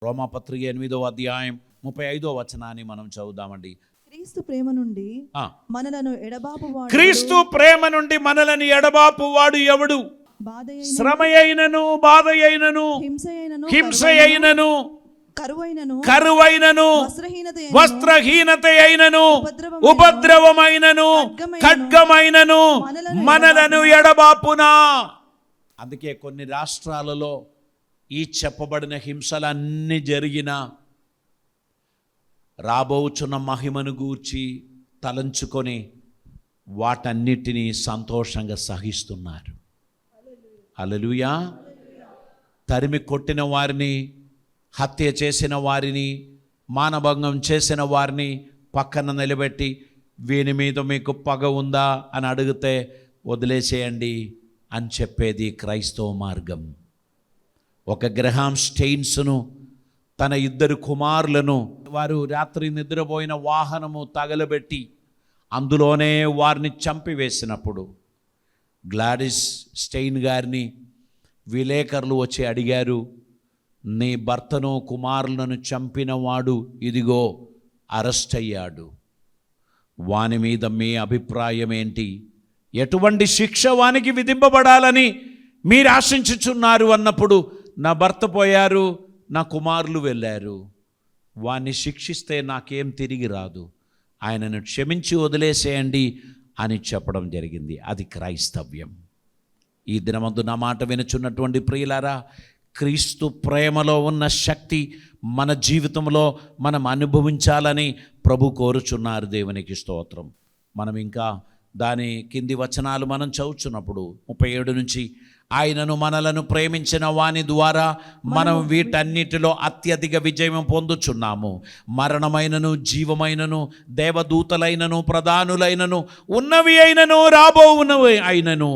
రోమాపత్రిక 8వ అధ్యాయం 35వ వచనాన్ని మనం చదువుదామండి. క్రీస్తు ప్రేమ నుండి మనలను ఎడబాపువాడు, క్రీస్తు ప్రేమ నుండి మనలను ఎడబాపువాడు ఎవడు? శ్రమయైనను, బాధయైనను, హింసయైనను, కరువైనను, వస్త్రహీనత అయినను, ఉపద్రవమైనను, ఖడ్గమైనను మనలను ఎడబాపునా. అందుకే కొన్ని రాష్ట్రాలలో ఈ చెప్పబడిన హింసలన్నీ జరిగిన రాబోచున్న మహిమను గూర్చి తలంచుకొని వాటన్నిటినీ సంతోషంగా సహిస్తున్నారు. హల్లెలూయా. తరిమి కొట్టిన వారిని, హత్య చేసిన వారిని, మానభంగం చేసిన వారిని పక్కన నిలబెట్టి వీని మీద మీకు పగ ఉందా అని అడిగితే వదిలేసేయండి అని చెప్పేది క్రైస్తవ మార్గం. ఒక గ్రహాం స్టెయిన్స్ను తన 2 కుమారులను వారు రాత్రి నిద్రపోయిన వాహనము తగలబెట్టి అందులోనే వారిని చంపివేసినప్పుడు గ్లాడిస్ స్టెయిన్ గారిని విలేకరులు వచ్చి అడిగారు, నీ భర్తను కుమారులను చంపిన వాడు ఇదిగో అరెస్ట్ అయ్యాడు, వాని మీద మీ అభిప్రాయం ఏంటి? ఎటువంటి శిక్ష వానికి విధింపబడాలని మీరు ఆశించుచున్నారు అన్నప్పుడు, నా భర్త పోయారు, నా కుమారులు వెళ్ళారు, వాణ్ణి శిక్షిస్తే నాకేం తిరిగి రాదు, ఆయనను క్షమించి వదిలేసేయండి అని చెప్పడం జరిగింది. అది క్రైస్తవ్యం. ఈ దినమందు నా మాట వినుచున్నటువంటి ప్రియులారా, క్రీస్తు ప్రేమలో ఉన్న శక్తి మన జీవితంలో మనం అనుభవించాలని ప్రభు కోరుచున్నారు. దేవునికి స్తోత్రం. మనం ఇంకా దాని కింది వచనాలు మనం చదువుచున్నప్పుడు 37 నుంచి, ఆయనను మనలను ప్రేమించిన వాని ద్వారా మనం వీటన్నిటిలో అత్యధిక విజయం పొందుచున్నాము. మరణమైనను, జీవమైనను, దేవదూతలైనను, ప్రధానులైనను, ఉన్నవి అయినను, రాబోవునవి అయినను,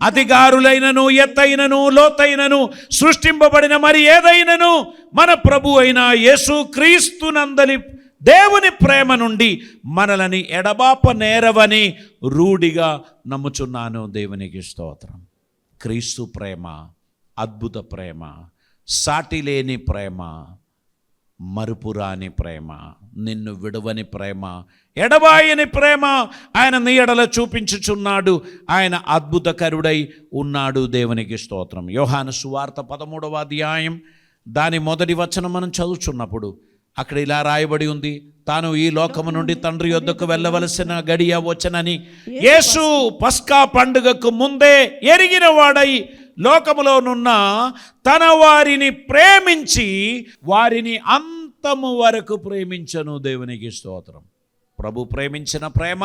అధికారులైనను, ఎత్తైనను, లోతైనను, సృష్టింపబడిన మరి ఏదైనను మన ప్రభు అయిన యేసు క్రీస్తునందలి దేవుని ప్రేమ నుండి మనలని ఎడబాప నేరవని రూఢిగా నమ్ముచున్నాను. దేవునికి స్తోత్రం. క్రీస్తు ప్రేమ అద్భుత ప్రేమ, సాటిలేని ప్రేమ, మరుపురాని ప్రేమ, నిన్ను విడవని ప్రేమ, ఎడబాయని ప్రేమ ఆయన నీ ఎడల చూపించుచున్నాడు. ఆయన అద్భుతకరుడై ఉన్నాడు. దేవునికి స్తోత్రం. యోహాను సువార్త 13వ అధ్యాయం దాని 1వ వచనం మనం చదువుచున్నప్పుడు అక్కడ ఇలా రాయబడి ఉంది, తాను ఈ లోకము నుండి తండ్రి యొద్దకు వెళ్ళవలసిన గడియ వచ్చనని యేసు పస్కా పండుగకు ముందే ఎరిగిన వాడై లోకములోనున్న తన వారిని ప్రేమించి వారిని అంతము వరకు ప్రేమించను. దేవునికి స్తోత్రం. ప్రభు ప్రేమించిన ప్రేమ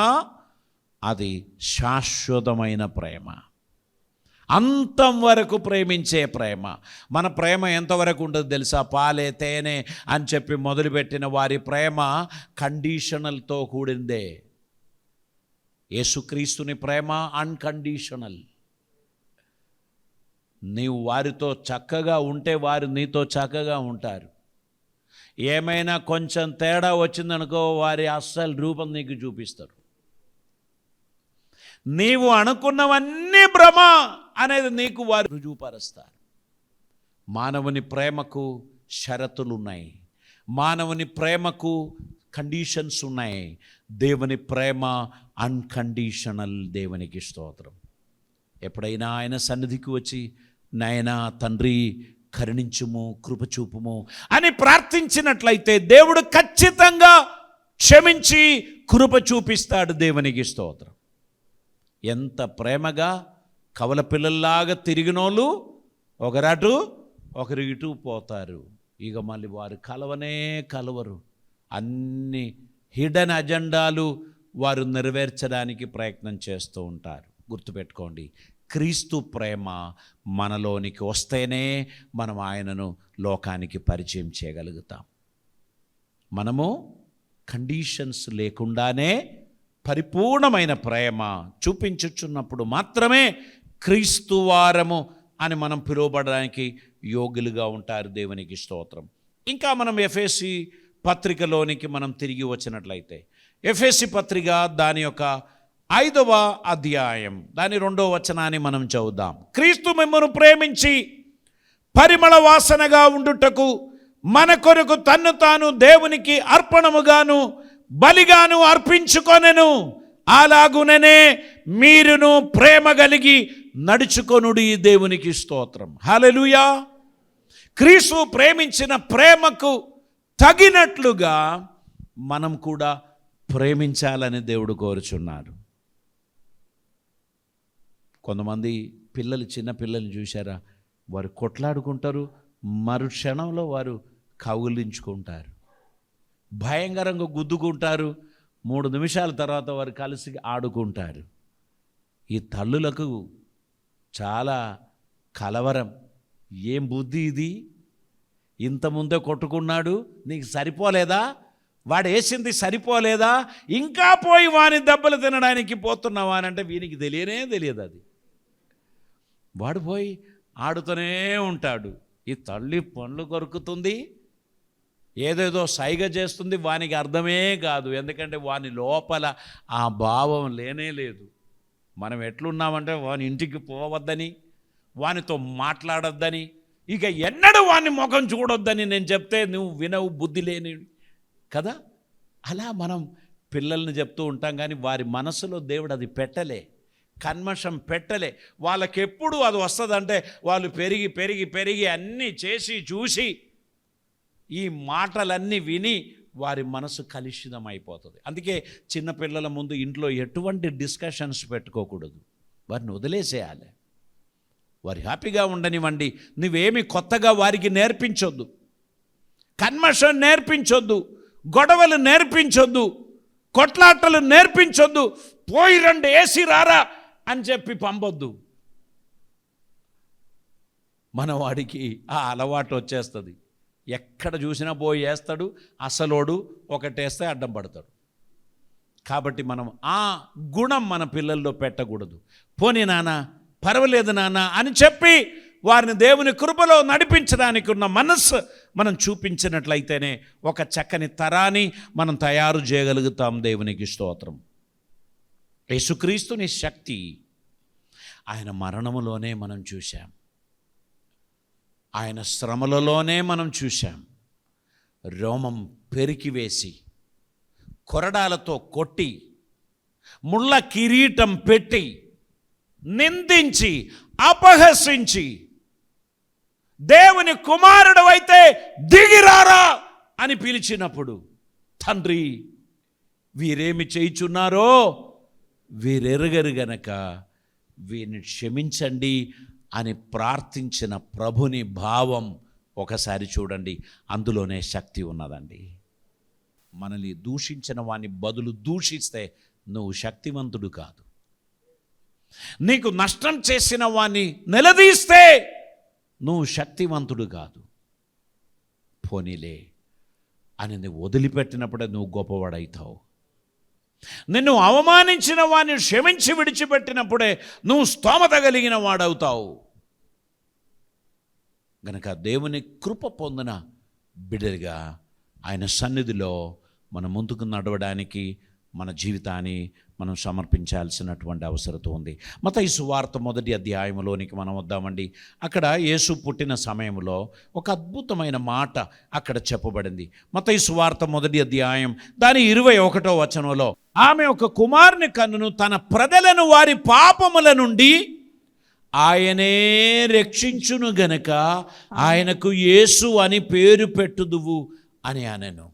అది శాశ్వతమైన ప్రేమ, అంతం వరకు ప్రేమించే ప్రేమ. మన ప్రేమ ఎంతవరకు ఉంటుంది తెలుసా? పాలే తేనె అని చెప్పి మొదలుపెట్టిన వారి ప్రేమ కండిషనల్తో కూడిందే. యేసుక్రీస్తుని ప్రేమ అన్కండిషనల్. నీవు వారితో చక్కగా ఉంటే వారు నీతో చక్కగా ఉంటారు. ఏమైనా కొంచెం తేడా వచ్చిందనుకో వారి అస్సలు రూపం నీకు చూపిస్తారు. నీవు అనుకున్నవన్నీ భ్రమ అనేది నీకు వారు రుజువుపరుస్తారు. మానవుని ప్రేమకు షరతులు ఉన్నాయి, మానవుని ప్రేమకు కండిషన్స్ ఉన్నాయి. దేవుని ప్రేమ అన్కండిషనల్. దేవునికి స్తోత్రం. ఎప్పుడైనా ఆయన సన్నిధికి వచ్చి, నాయనా తండ్రి కరుణించుము, కృపచూపుము అని ప్రార్థించినట్లయితే దేవుడు ఖచ్చితంగా క్షమించి కృప చూపిస్తాడు. దేవునికి స్తోత్రం. ఎంత ప్రేమగా కవల పిల్లల్లాగా తిరిగినోళ్ళు ఒకరటు ఒకరు ఇటు పోతారు. ఇక మళ్ళీ వారు కలవరు. అన్ని హిడెన్ అజెండాలు వారు నెరవేర్చడానికి ప్రయత్నం చేస్తూ ఉంటారు. గుర్తుపెట్టుకోండి, క్రీస్తు ప్రేమ మనలోనికి వస్తేనే మనం ఆయనను లోకానికి పరిచయం చేయగలుగుతాం. మనము కండిషన్స్ లేకుండానే పరిపూర్ణమైన ప్రేమ చూపించుచున్నప్పుడు మాత్రమే క్రీస్తు వారము అని మనం పిలువబడడానికి యోగ్యులుగా ఉంటారు. దేవునికి స్తోత్రం. ఇంకా మనం ఎఫెసీ పత్రికలోనికి మనం తిరిగి వచ్చినట్లయితే, ఎఫెసీ పత్రిక దాని యొక్క 5వ అధ్యాయం దాని 2వ వచనాన్ని మనం చదువుదాం. క్రీస్తు మిమ్మల్ని ప్రేమించి పరిమళ వాసనగా ఉండుటకు మన కొరకు తన్ను తాను దేవునికి అర్పణముగాను బలిగాను అర్పించుకొనెను. అలాగుననే మీరును ప్రేమ కలిగి నడుచుకొనుడి. దేవునికి స్తోత్రం. హల్లెలూయా. క్రీస్తు ప్రేమించిన ప్రేమకు తగినట్లుగా మనం కూడా ప్రేమించాలని దేవుడు కోరుచున్నారు. కొంతమంది పిల్లలు, చిన్న పిల్లల్ని చూశారా, వారు కొట్లాడుకుంటారు, మరుక్షణంలో వారు కౌగిలించుకుంటారు, భయంకరంగా గుద్దుకుంటారు, 3 నిమిషాల తర్వాత వారు కలిసి ఆడుకుంటారు. ఈ తల్లులకు చాలా కలవరం. ఏం బుద్ధి ఇది, ఇంతకుముందే కొట్టుకున్నాడు, నీకు సరిపోలేదా, వాడు వేసింది సరిపోలేదా, ఇంకా పోయి వాని దెబ్బలు తినడానికి పోతున్నావా అని అంటే వీనికి తెలియదు. అది వాడు పోయి ఆడుతూనే ఉంటాడు. ఈ తల్లి పండ్లు కొరుకుతుంది, ఏదేదో సైగ చేస్తుంది, వానికి అర్థమే కాదు. ఎందుకంటే వాని లోపల ఆ భావం లేనే లేదు. మనం ఎట్లున్నామంటే వాని ఇంటికి పోవద్దని, వానితో మాట్లాడొద్దని, ఇక ఎన్నడూ వాని ముఖం చూడొద్దని నేను చెప్తే నువ్వు వినవు, బుద్ధి లేని కదా. అలా మనం పిల్లల్ని చెప్తూ ఉంటాం, కానీ వారి మనసులో దేవుడు అది పెట్టలే, కన్మషం పెట్టలే. వాళ్ళకెప్పుడు అది వస్తుందంటే వాళ్ళు పెరిగి పెరిగి పెరిగి అన్నీ చేసి చూసి ఈ మాటలన్నీ విని వారి మనసు కలుషితం అయిపోతుంది. అందుకే చిన్నపిల్లల ముందు ఇంట్లో ఎటువంటి డిస్కషన్స్ పెట్టుకోకూడదు, వారిని వదిలేసేయాలి. వారు హ్యాపీగా ఉండనివ్వండి. నువ్వేమి కొత్తగా వారికి నేర్పించొద్దు, కన్మషం నేర్పించొద్దు, గొడవలు నేర్పించొద్దు, కొట్లాటలు నేర్పించొద్దు, పోయి రండి ఏసి రారా అని చెప్పి పంపొద్దు. మన వాడికి ఆ అలవాటు వచ్చేస్తుంది. ఎక్కడ చూసినా పోయి వేస్తాడు, అసలోడు ఒకటేస్తే అడ్డం పడతాడు. కాబట్టి మనం ఆ గుణం మన పిల్లల్లో పెట్టకూడదు. పోనీ నాన్న, పర్వాలేదు నాన్న అని చెప్పి వారిని దేవుని కృపలో నడిపించడానికి ఉన్న మనస్సు మనం చూపించినట్లయితేనే ఒక చక్కని తరాన్ని మనం తయారు చేయగలుగుతాం. దేవునికి స్తోత్రం. యేసుక్రీస్తుని శక్తి ఆయన మరణములోనే మనం చూశాం, ఆయన శ్రమలలోనే మనం చూశాం. రోమం పెరికివేసి, కొరడాలతో కొట్టి, ముళ్ళ కిరీటం పెట్టి, నిందించి, అపహసించి, దేవుని కుమారుడు అయితే దిగిరారా అని పిలిచినప్పుడు, తండ్రి వీరేమి చేయుచున్నారో వీరెరగరు గనక వీరిని క్షమించండి అని ప్రార్థించిన ప్రభుని భావం ఒకసారి చూడండి. అందులోనే శక్తి ఉన్నదండి. మనల్ని దూషించిన వాని బదులు దూషిస్తే నువ్వు శక్తివంతుడు కాదు. నీకు నష్టం చేసిన వాణ్ణి నిలదీస్తే నువ్వు శక్తివంతుడు కాదు. పోనీలే అని నువ్వు వదిలిపెట్టినప్పుడే నువ్వు గొప్పవాడవుతావు. నిన్ను అవమానించిన వాణ్ణి క్షమించి విడిచిపెట్టినప్పుడే నువ్వు స్తోమత కలిగిన వాడవుతావు. గనక దేవుని కృప పొందిన బిడ్డలుగా ఆయన సన్నిధిలో మన ముందుకు నడవడానికి మన జీవితాన్ని మనం సమర్పించాల్సినటువంటి అవసరం ఉంది. మత్తయి సువార్త 1వ అధ్యాయంలోనికి మనం వద్దామండి. అక్కడ యేసు పుట్టిన సమయంలో ఒక అద్భుతమైన మాట అక్కడ చెప్పబడింది. మత్తయి సువార్త 1వ అధ్యాయం దాని 21వ వచనంలో, ఆమె ఒక కుమారుని కన్నును, తన ప్రజలను వారి పాపముల నుండి ఆయనే రక్షించును గనక ఆయనకు యేసు అని పేరు పెట్టుదువు అని అనెను.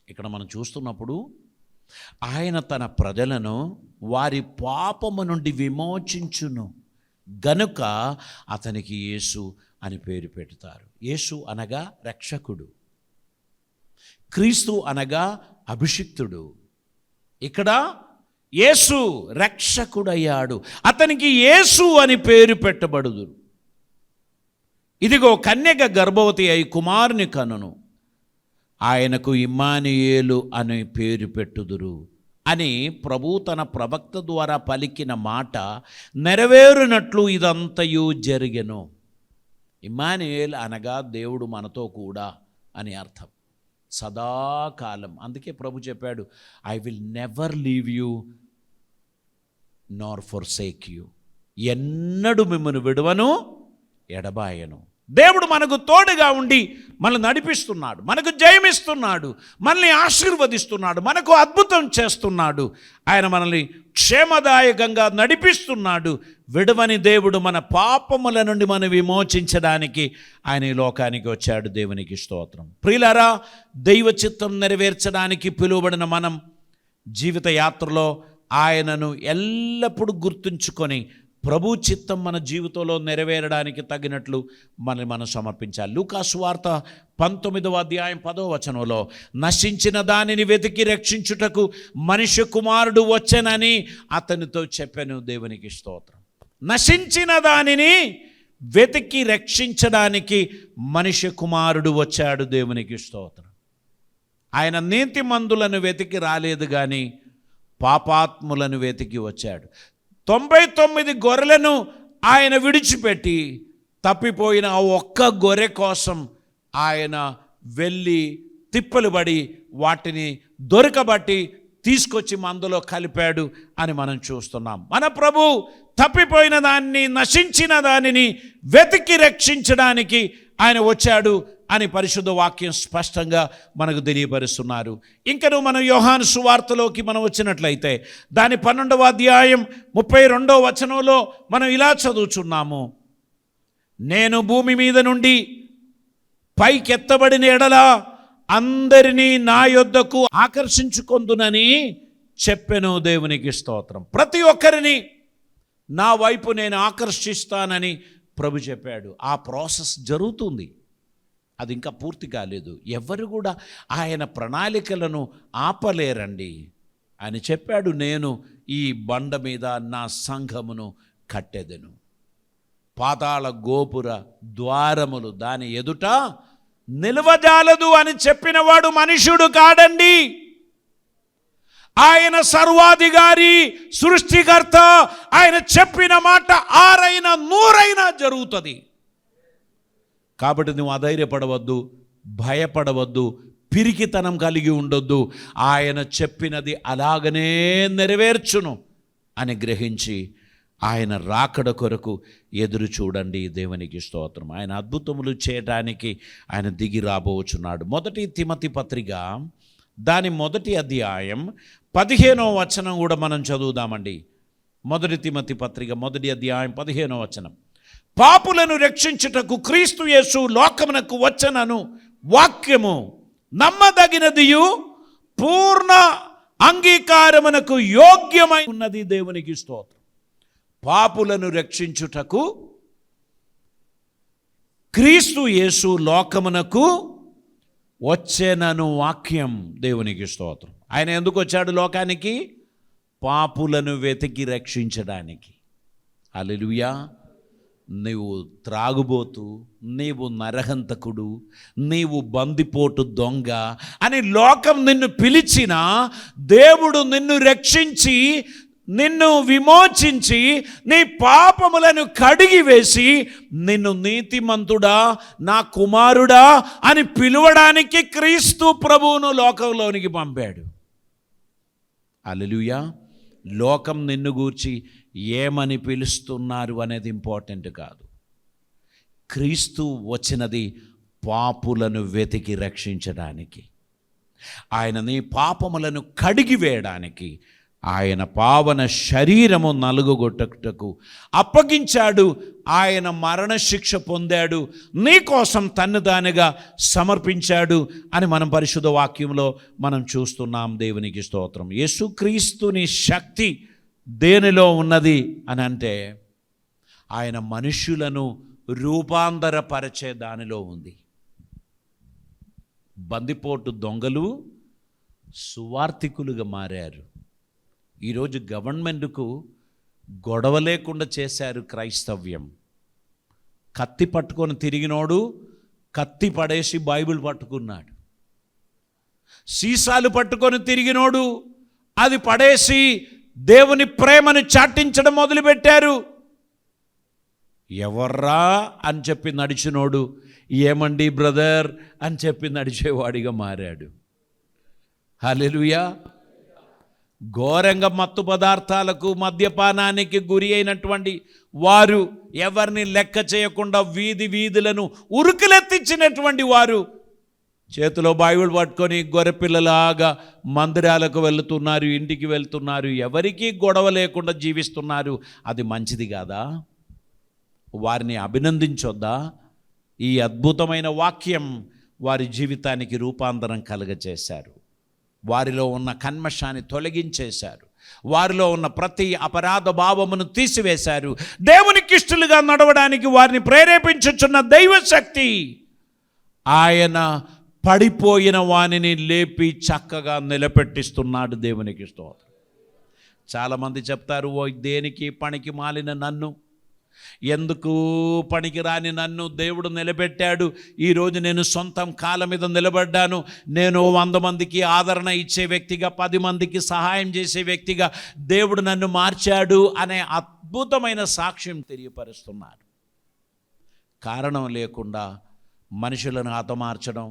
ఇక్కడ మనం చూస్తున్నప్పుడు ఆయన తన ప్రజలను వారి పాపము నుండి విమోచించును గనుక అతనికి యేసు అని పేరు పెడతారు. యేసు అనగా రక్షకుడు, క్రీస్తు అనగా అభిషిక్తుడు. ఇక్కడ యేసు రక్షకుడయ్యాడు, అతనికి యేసు అని పేరు పెట్టబడుదురు. ఇదిగో కన్యక గర్భవతి అయి కుమారుని కనును, ఆయనకు ఇమ్మానుయేలు అని పేరు పెట్టుదురు అని ప్రభు తన ప్రవక్త ద్వారా పలికిన మాట నెరవేరునట్లు ఇదంతయు జరిగెను. ఇమ్మానుయేల్ అనగా దేవుడు మనతో కూడా అని అర్థం, సదాకాలం. అందుకే ప్రభు చెప్పాడు, I will never leave you Nar forsake you. ఎన్నడూ మిమ్మల్ని విడువను, ఎడబాయను. దేవుడు మనకు తోడుగా ఉండి మనల్ని నడిపిస్తున్నాడు, మనకు జయమిస్తున్నాడు, మనల్ని ఆశీర్వదిస్తున్నాడు, మనకు అద్భుతం చేస్తున్నాడు. ఆయన మనల్ని క్షేమదాయకంగా నడిపిస్తున్నాడు. విడవని దేవుడు మన పాపముల నుండి మనం విమోచించడానికి ఆయన ఈ లోకానికి వచ్చాడు. దేవునికి స్తోత్రం. ప్రియులారా, దైవ చిత్తం నెరవేర్చడానికి పిలువబడిన మనం జీవిత యాత్రలో ఆయనను ఎల్లప్పుడూ గుర్తుంచుకొని ప్రభు చిత్తం మన జీవితంలో నెరవేరడానికి తగినట్లు మనల్ని మనం సమర్పించాలి. లూకా సువార్త 19వ అధ్యాయం 10వ వచనంలో నశించిన దానిని వెతికి రక్షించుటకు మనిషి కుమారుడు వచ్చెనని అతనితో చెప్పాను. దేవునికి స్తోత్రం. నశించిన దానిని వెతికి రక్షించడానికి మనిషి కుమారుడు వచ్చాడు. దేవునికి స్తోత్రం. ఆయన నీతిమంతులను వెతికి రాలేదు, కానీ పాపాత్ములను వెతికి వచ్చాడు. 99 గొర్రెలను ఆయన విడిచిపెట్టి తప్పిపోయిన ఆ ఒక్క గొర్రె కోసం ఆయన వెళ్ళి తిప్పలు పడి వాటిని దొరకబట్టి తీసుకొచ్చి మందులో కలిపాడు అని మనం చూస్తున్నాం. మన ప్రభు తప్పిపోయిన దాన్ని, నశించిన దానిని వెతికి రక్షించడానికి ఆయన వచ్చాడు అని పరిశుద్ధ వాక్యం స్పష్టంగా మనకు తెలియపరుస్తున్నారు. ఇంకను మనం యోహాను సువార్తలోకి మనం వచ్చినట్లయితే దాని 12వ అధ్యాయం 32వ వచనంలో మనం ఇలా చదువుచున్నాము. నేను భూమి మీద నుండి పైకెత్తబడిన ఎడల అందరినీ నా యొద్దకు ఆకర్షించుకొందునని చెప్పెను. దేవునికి స్తోత్రం. ప్రతి ఒక్కరిని నా వైపు నేను ఆకర్షిస్తానని ప్రభు చెప్పాడు. ఆ ప్రాసెస్ జరుగుతుంది, అది ఇంకా పూర్తి కాలేదు. ఎవరు కూడా ఆయన ప్రణాళికలను ఆపలేరండి అని చెప్పాడు. నేను ఈ బండ మీద నా సంఘమును కట్టెదెను, పాతాళ గోపుర ద్వారములు దాని ఎదుట నిలవజాలదు అని చెప్పినవాడు మనుష్యుడు కాడండి. ఆయన సర్వాధికారి, సృష్టికర్త. ఆయన చెప్పిన మాట 6 100 జరుగుతుంది. కాబట్టి నువ్వు అధైర్యపడవద్దు, భయపడవద్దు, పిరికితనం కలిగి ఉండొద్దు. ఆయన చెప్పినది అలాగనే నెరవేర్చును అని గ్రహించి ఆయన రాకడ కొరకు ఎదురు చూడండి. దేవునికి స్తోత్రం. ఆయన అద్భుతములు చేయడానికి ఆయన దిగి రాబోచున్నాడు. 1 తిమోతి పత్రిక దాని 1వ అధ్యాయం 15వ వచనం కూడా మనం చదువుదామండి. 1 తిమోతి పత్రిక 1వ అధ్యాయం 15వ వచనం. పాపులను రక్షించుటకు క్రీస్తు యేసు లోకమునకు వచ్చనను వాక్యము నమ్మదగినదియు పూర్ణ అంగీకారమునకు యోగ్యమై ఉన్నది. దేవునికి స్తోత్రం. పాపులను రక్షించుటకు క్రీస్తు యేసు లోకమునకు వచ్చెనను వాక్యం. దేవునికి స్తోత్రం. ఆయన ఎందుకు వచ్చాడు లోకానికి? పాపులను వెతికి రక్షించడానికి. హల్లెలూయా. నీవు త్రాగుబోతు, నీవు నరహంతకుడు, నీవు బందిపోటు దొంగ అని లోకం నిన్ను పిలిచినా దేవుడు నిన్ను రక్షించి, నిన్ను విమోచించి, నీ పాపములను కడిగివేసి నిన్ను నీతిమంతుడా, నా కుమారుడా అని పిలువడానికి క్రీస్తు ప్రభువును లోకంలోనికి పంపాడు. హల్లెలూయా. లోకం నిన్ను గూర్చి ఏమని పిలుస్తున్నారు అనేది ఇంపార్టెంట్ కాదు. క్రీస్తు వచ్చినది పాపులను వెతికి రక్షించడానికి, ఆయన నీ పాపములను కడిగివేయడానికి, ఆయన పావన శరీరము నలుగుగొట్టుటకు అప్పగించాడు. ఆయన మరణశిక్ష పొందాడు, నీ కోసం తన్ను తానుగా సమర్పించాడు అని మనం పరిశుద్ధ వాక్యంలో మనం చూస్తున్నాం. దేవునికి స్తోత్రం. యేసుక్రీస్తుని శక్తి దేనిలో ఉన్నది అని అంటే ఆయన మనుష్యులను రూపాంతరపరిచే దానిలో ఉంది. బందిపోటు దొంగలు సువార్థికులుగా మారారు. ఈరోజు గవర్నమెంట్కు గొడవ లేకుండా చేశారు క్రైస్తవ్యం. కత్తి పట్టుకొని తిరిగినోడు కత్తి పడేసి బైబిల్ పట్టుకున్నాడు. సీసాలు పట్టుకొని తిరిగినోడు అది పడేసి దేవుని ప్రేమను చాటించడం మొదలుపెట్టారు. ఎవర్రా అని చెప్పి నడిచినోడు ఏమండి బ్రదర్ అని చెప్పి నడిచేవాడిగా మారాడు. హల్లెలూయా. ఘోరంగా మత్తు పదార్థాలకు మద్యపానానికి గురి అయినటువంటి వారు, ఎవరిని లెక్క చేయకుండా వీధులను ఉరుకులెత్తించినటువంటి వారు చేతిలో బైబిల్ పట్టుకొని గొర్రెపిల్లలాగా మందిరాలకు వెళ్తున్నారు, ఇంటికి వెళ్తున్నారు, ఎవరికీ గొడవ లేకుండా జీవిస్తున్నారు. అది మంచిది కాదా? వారిని అభినందించొద్దా? ఈ అద్భుతమైన వాక్యం వారి జీవితానికి రూపాంతరం కలుగజేశారు. వారిలో ఉన్న కల్మషాన్ని తొలగించేశారు. వారిలో ఉన్న ప్రతి అపరాధ భావమును తీసివేశారు. దేవునికి ఇష్టలుగా నడవడానికి వారిని ప్రేరేపించుచున్న దైవశక్తి ఆయన పడిపోయిన వానిని లేపి చక్కగా నిలబెట్టిస్తున్నాడు. దేవునికి స్తోత్రం. చాలామంది చెప్తారు, ఓ దేనికి పనికి మాలిన నన్ను, ఎందుకు పనికిరాని నన్ను దేవుడు నిలబెట్టాడు, ఈరోజు నేను సొంతం కాళ్ళ మీద నిలబడ్డాను, నేను 100 మందికి ఆదరణ ఇచ్చే వ్యక్తిగా, 10 మందికి సహాయం చేసే వ్యక్తిగా దేవుడు నన్ను మార్చాడు అనే అద్భుతమైన సాక్ష్యం తెలియపరుస్తున్నారు. కారణం లేకుండా మనుషులను హతమార్చడం,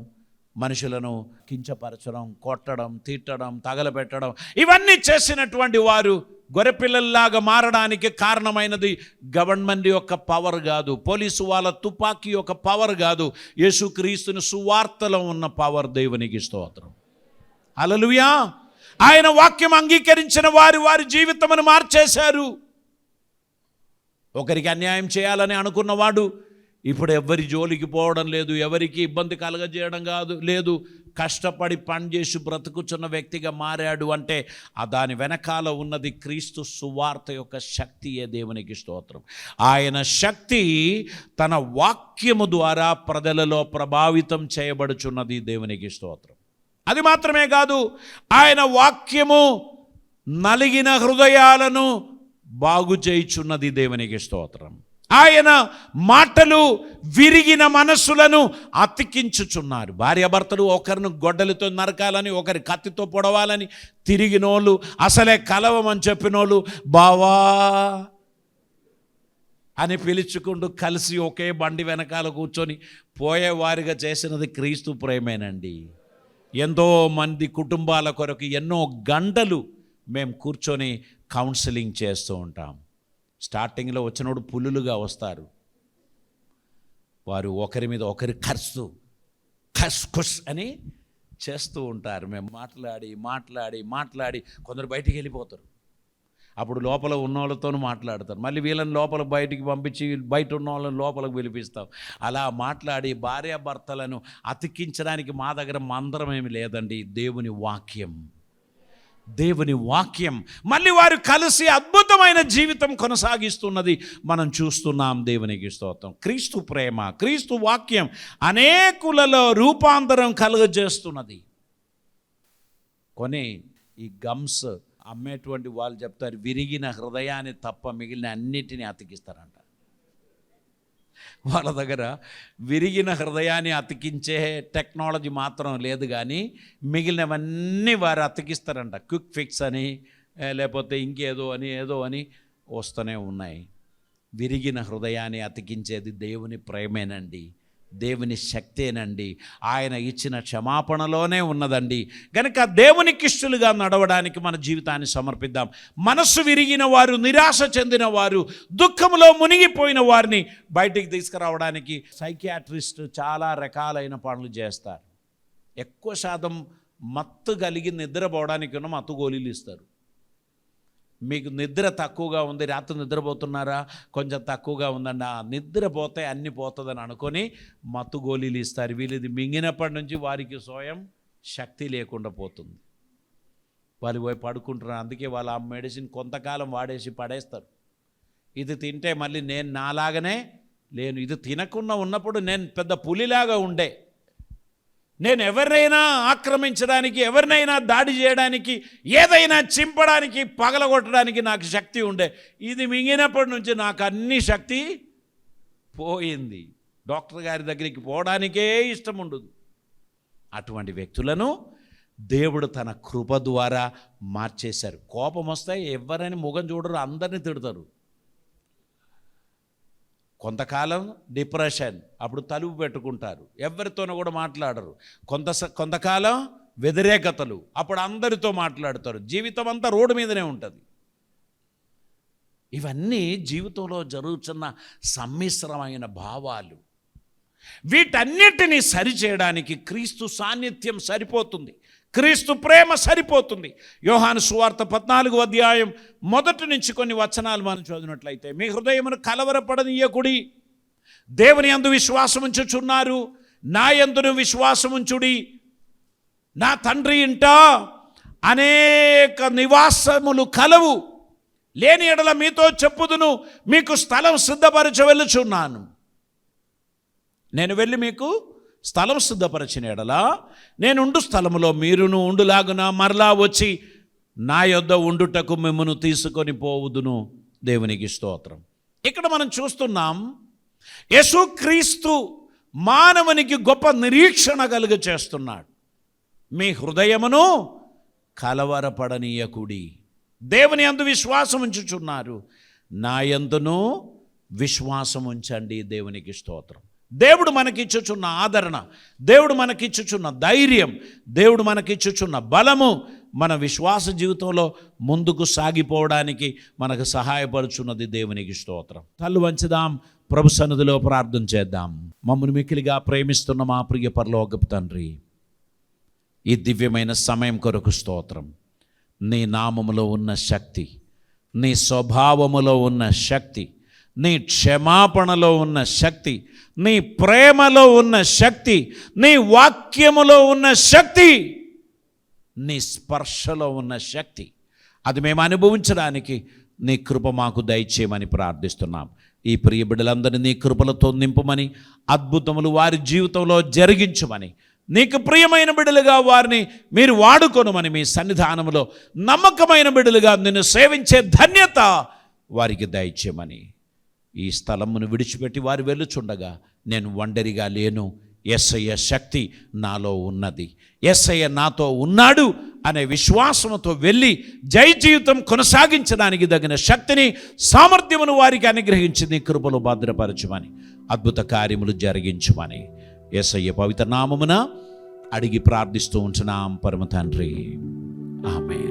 మనుషులను కించపరచడం, కొట్టడం, తిట్టడం, తగలబెట్టడం, ఇవన్నీ చేసినటువంటి వారు గొర్రెపిల్లల్లాగా మారడానికి కారణమైనది గవర్నమెంట్ యొక్క పవర్ కాదు, పోలీసు వాళ్ళ తుపాకీ యొక్క పవర్ కాదు, యేసుక్రీస్తుని సువార్తలో ఉన్న పవర్. దేవునికి స్తోత్రం. హల్లెలూయా. ఆయన వాక్యం అంగీకరించిన వారు వారి జీవితమును మార్చేశారు. ఒకరికి అన్యాయం చేయాలని అనుకున్నవాడు ఇప్పుడు ఎవరి జోలికి పోవడం లేదు, ఎవరికి ఇబ్బంది కలగజేయడం లేదు, కష్టపడి పనిచేసి బ్రతుకుచున్న వ్యక్తిగా మారాడు. అంటే దాని వెనకాల ఉన్నది క్రీస్తు సువార్త యొక్క శక్తియే. దేవునికి స్తోత్రం. ఆయన శక్తి తన వాక్యము ద్వారా ప్రజలలో ప్రభావితం చేయబడుచున్నది. దేవునికి స్తోత్రం. అది మాత్రమే కాదు, ఆయన వాక్యము నలిగిన హృదయాలను బాగు చేయుచున్నది. దేవునికి స్తోత్రం. ఆయన మాటలు విరిగిన మనస్సులను అతికించుచున్నారు. భార్యాభర్తలు ఒకరిని గొడ్డలితో నరకాలని, ఒకరి కత్తితో పొడవాలని తిరిగినోళ్ళు, అసలే కలవమని చెప్పినోళ్ళు బావా అని పిలుచుకుంటూ కలిసి ఒకే బండి వెనకాల కూర్చొని పోయేవారిగా చేసినది క్రీస్తు ప్రేమేనండి. ఎంతో మంది కుటుంబాల కొరకు ఎన్నో గంటలు మేము కూర్చొని కౌన్సిలింగ్ చేస్తూ ఉంటాం. స్టార్టింగ్లో వచ్చినోడు పులులుగా వస్తారు. వారు ఒకరి మీద ఒకరి ఖస్ అని చేస్తూ ఉంటారు. మేము మాట్లాడి కొందరు బయటికి వెళ్ళిపోతారు. అప్పుడు లోపల ఉన్న వాళ్ళతో మాట్లాడతారు. మళ్ళీ వీళ్ళని లోపల బయటికి పంపించి బయట ఉన్న వాళ్ళని లోపలికి పిలిపిస్తాం. అలా మాట్లాడి భార్యాభర్తలను అతికించడానికి మా దగ్గర మంత్రం ఏమి లేదండి. దేవుని వాక్యం మళ్ళీ వారు కలిసి అద్భుతమైన జీవితం కొనసాగిస్తున్నది మనం చూస్తున్నాం. దేవునికి స్తోత్రం. క్రీస్తు ప్రేమ, క్రీస్తు వాక్యం అనేకులలో రూపాంతరం కలుగజేస్తున్నది. ఈ గమ్స్ అమ్మేటువంటి వాళ్ళు చెప్తారు, విరిగిన హృదయాన్ని తప్ప మిగిలిన అన్నిటినీ అతికిస్తారంట. వాళ్ళ దగ్గర విరిగిన హృదయాన్ని అతికించే టెక్నాలజీ మాత్రం లేదు, కానీ మిగిలినవన్నీ వారు అతికిస్తారంట. క్విక్ ఫిక్స్ అని, లేకపోతే ఇంకేదో అని వస్తూనే ఉన్నాయి. విరిగిన హృదయాన్ని అతికించేది దేవుని ప్రేమేనండి, దేవుని శక్తేనండి, ఆయన ఇచ్చిన క్షమాపణలోనే ఉన్నదండి. కనుక దేవునికి ఇష్టలుగా నడవడానికి మన జీవితాన్ని సమర్పిద్దాం. మనస్సు విరిగిన వారు, నిరాశ చెందిన వారు, దుఃఖంలో మునిగిపోయిన వారిని బయటికి తీసుకురావడానికి సైకియాట్రిస్ట్ చాలా రకాలైన పనులు చేస్తారు. ఎక్కువ శాతం మత్తు కలిగి నిద్రపోవడానికి మత్తు గోళీలు ఇస్తారు. మీకు నిద్ర తక్కువగా ఉంది, రాత్రి నిద్రపోతున్నారా, కొంచెం తక్కువగా ఉందండి, నిద్రపోతే అన్ని పోతుందని అనుకొని మత్తు గోళీలు ఇస్తారు. వీళ్ళది మింగినప్పటి నుంచి వారికి స్వయం శక్తి లేకుండా పోతుంది. వాళ్ళు పోయి పడుకుంటున్నారు. అందుకే వాళ్ళు ఆ మెడిసిన్ కొంతకాలం వాడేసి పడేస్తారు. ఇది తింటే మళ్ళీ నేను నాలాగనే లేను, ఇది తినకుండా ఉన్నప్పుడు నేను పెద్ద పులిలాగా ఉండే, నేను ఎవరినైనా ఆక్రమించడానికి, ఎవరినైనా దాడి చేయడానికి, ఏదైనా చింపడానికి, పగలగొట్టడానికి నాకు శక్తి ఉండే, ఇది మింగినప్పటి నుంచి నాకు అన్ని శక్తి పోయింది. డాక్టర్ గారి దగ్గరికి పోవడానికే ఇష్టం ఉండదు. అటువంటి వ్యక్తులను దేవుడు తన కృప ద్వారా మార్చేశారు. కోపం వస్తే ఎవరైనా ముఖం చూడరు, అందరినీ తిడతారు. కొంతకాలం డిప్రెషన్, అప్పుడు తలుపు పెట్టుకుంటారు, ఎవరితోనూ కూడా మాట్లాడరు. కొంతకాలం వ్యతిరేకతలు, అప్పుడు అందరితో మాట్లాడతారు, జీవితం అంతా రోడ్డు మీదనే ఉంటుంది. ఇవన్నీ జీవితంలో జరుగుతున్న సమ్మిశ్రమైన భావాలు. వీటన్నిటినీ సరిచేయడానికి క్రీస్తు సాన్నిధ్యం సరిపోతుంది, క్రీస్తు ప్రేమ సరిపోతుంది. యోహాను సువార్త 14వ అధ్యాయం 1 నుంచి కొన్ని వచనాలు మనం చదివినట్లయితే, మీ హృదయమును కలవరపడనీయకుడి, దేవుని యందు విశ్వాసముంచుచున్నారు, నా యందును విశ్వాసముంచుడి. నా తండ్రి ఇంట అనేక నివాసములు కలవు, లేని ఎడల మీతో చెప్పుదును, మీకు స్థలం సిద్ధపరచ వెళ్ళుచున్నాను. నేను వెళ్ళి మీకు స్థలం సిద్ధపరచిన ఎడల నేనుండు స్థలములో మీరును ఉండులాగున మరలా వచ్చి నా యొద్ద ఉండుటకు మిమ్మును తీసుకొని పోవుదును. దేవునికి స్తోత్రం. ఇక్కడ మనం చూస్తున్నాం, యేసుక్రీస్తు మానవునికి గొప్ప నిరీక్షణ కలుగ చేస్తున్నాడు. మీ హృదయమును కలవరపడనీయకుడి, దేవుని యందు విశ్వాసం ఉంచుచున్నారు, నా యందును విశ్వాసం ఉంచండి. దేవునికి స్తోత్రం. దేవుడు మనకిచ్చుచున్న ఆదరణ, దేవుడు మనకిచ్చుచున్న ధైర్యం, దేవుడు మనకిచ్చుచున్న బలము మన విశ్వాస జీవితంలో ముందుకు సాగిపోవడానికి మనకు సహాయపడుచున్నది. దేవునికి స్తోత్రం. తల్లు వంచుదాం, ప్రభు సన్నిధిలో ప్రార్థన చేద్దాం. మమ్మల్ని మిక్కిలిగా ప్రేమిస్తున్న మా ప్రియ పరలోకపు తండ్రి, ఈ దివ్యమైన సమయం కొరకు స్తోత్రం. నీ నామములో ఉన్న శక్తి, నీ స్వభావములో ఉన్న శక్తి, నీ క్షమాపణలో ఉన్న శక్తి, నీ ప్రేమలో ఉన్న శక్తి, నీ వాక్యములో ఉన్న శక్తి, నీ స్పర్శలో ఉన్న శక్తి, అది మేము అనుభవించడానికి నీ కృప మాకు దయచేయమని ప్రార్థిస్తున్నాం. ఈ ప్రియ బిడ్డలందరినీ నీ కృపలతో నింపమని, అద్భుతములు వారి జీవితంలో జరిగించమని, నీకు ప్రియమైన బిడ్డలుగా వారిని మీరు వాడుకొనమని, మీ సన్నిధానంలో నమ్మకమైన బిడ్డలుగా నిన్ను సేవించే ధన్యత వారికి దయచేయమని, ఈ స్థలమును విడిచిపెట్టి వారు వెళ్ళుచుండగా నేను ఒంటరిగా లేను, యేసయ్య శక్తి నాలో ఉన్నది, యేసయ్య నాతో ఉన్నాడు అనే విశ్వాసంతో వెళ్ళి జయ జీవితం కొనసాగించడానికి తగిన శక్తిని, సామర్థ్యమును వారికి అనుగ్రహించి నీ కృపలో భద్రపరచుమని, అద్భుత కార్యములు జరిగించుమని యేసయ్య పవిత్ర నామమున అడిగి ప్రార్థిస్తూ ఉంటున్నాం పరమ తండ్రి. ఆమేన్.